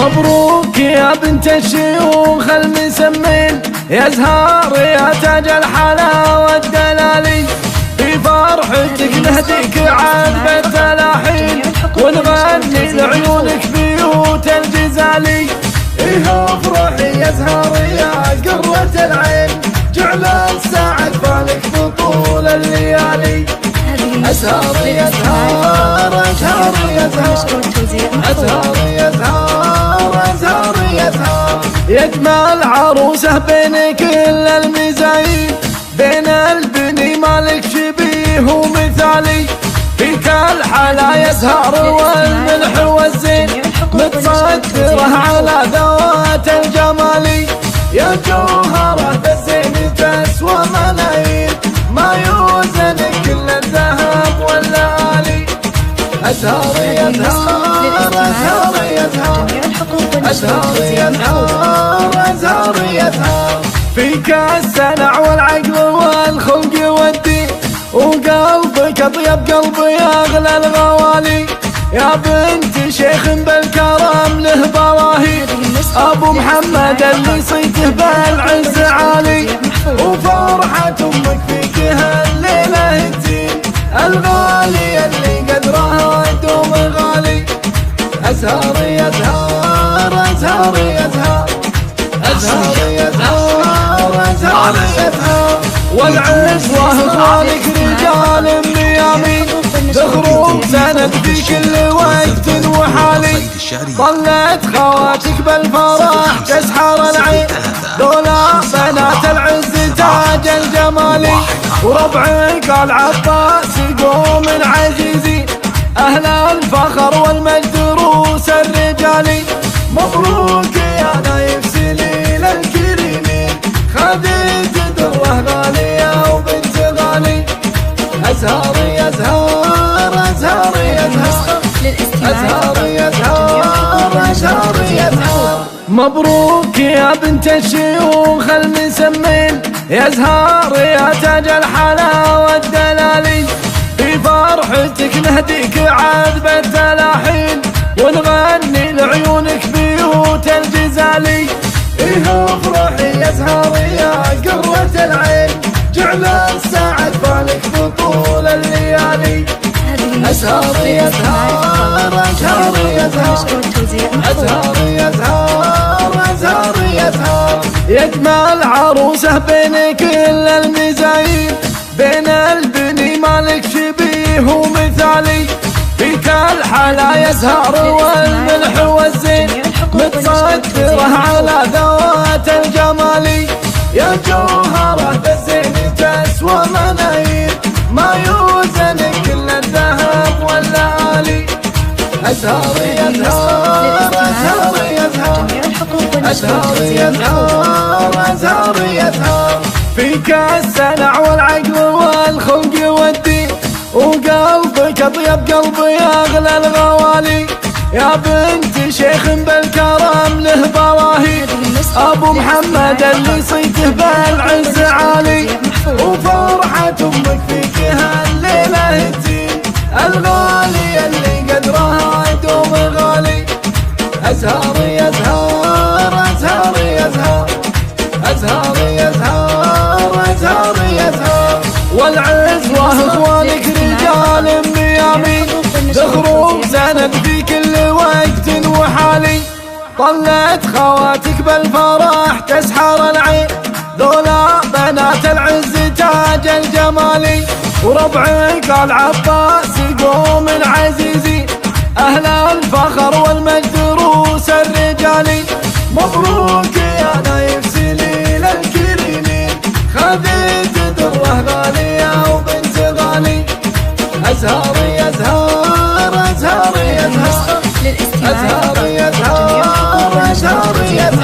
مبروك يا بنت الشيوخ المسمين، يا زهار يا تاج الحلاوة الدلالي. في فرحتك نهديك عذب التلاحين، ونغني لعيونك بيوت الجزالي. إيه افرحي يا زهار يا قرة العين، جعل الساعد بالك بطول الليالي. أزهار يا زهار أزهار يا زهار أزهار يا زهار أزهار يا زهار، يجمل عروسه بين كل المزايين، بين البني مالك شبيه ومثالي. فيك الحلا يا زهار والملح والزين، متصدره على ذوات الجمال. يا جوهره بالزين تسوى ملايين، ما يوزن كل الذهب واللآلي. أزهار يا زهار أزهار يا زهار أزهار يا زهار أزهار يا زهار. فيك السنع والعقل والخلق والدين، وقلبك أطيب قلب يا أغلى الغوالي. يا بنت شيخ بالكرم له براهين، أبو محمد اللي صيته بالعز عالي. وفرحة أمك فيك هالليلة تزين، الغالي اللي قدرها دوم غالي. أزهار يا زهار أزهار يا زهار أزهار يا زهار أزهار يا زهار. والعز وإخوانك رجال ميامين، ذخرهم سند في كل وقت وحالي. ظلت خواتك بالفرح تسحر العين، ذولا بنات العز تاج الجمالي. وربعك العباس قوم العزيزي، أهل الفخر والمجد روس الرجالي. مبروك يا نايف سليل الكريمين، خديت دره غالية وبنت غالي. أزهار يا زهار أزهار يا زهار أزهار يا زهار أزهار يا زهار. مبروك يا بنت الشيوخ المسمين، يا زهار يا تاج الحلاوة الدلالي. في فرحتك نهديك عذب التلاحين، ونغني لعيونك بيوت الجزالي. إيه افرحي يا زهار يا قرة العين، جعل الساعد بالك بطول الليالي. أزهار يا زهار أزهار يا زهار أزهار يا زهار أزهار يا زهار، يجمل عروسه بين كل المزايين، بين البني مالك شبيه ومثالي. فيك الحلا يا زهار والملح والزين، متصدره على ذوات الجمال. يا جوهره بالزين تسوى ملايين، ما يوزن كل الذهب واللآلي. أزهار يا زهار أزهار يا زهار أزهار يا زهار أزهار يا زهار. فيك السنع والعقل والخلق والدين، وقلبك أطيب قلب يا أغلى الغوالي. يا بنت شيخ بالكرم له براهين، أبو محمد اللي صيته بالعز عالي. وفرحة أمك فيك هالليلة تزين، الغالي اللي قدرها دوم غالي. أزهار يا زهار أزهار يا زهار أزهار يا زهار أزهار يا زهار. والعز وإخوانك رجال ميامين، ذخرهم سند في كل وقت وحالي. ظلت خواتك بالفرح تسحر العين، ذولا بنات العز تاج الجمالي. وربعك العباس قوم العزيزي، أهل الفخر والمجد روس الرجالي. مبروك يا نايف سليل الكريمين، خديت دره غالية وبنت غالي. أزهار يا زهار أزهار يا زهار أزهار يا زهار أزهار يا زهار.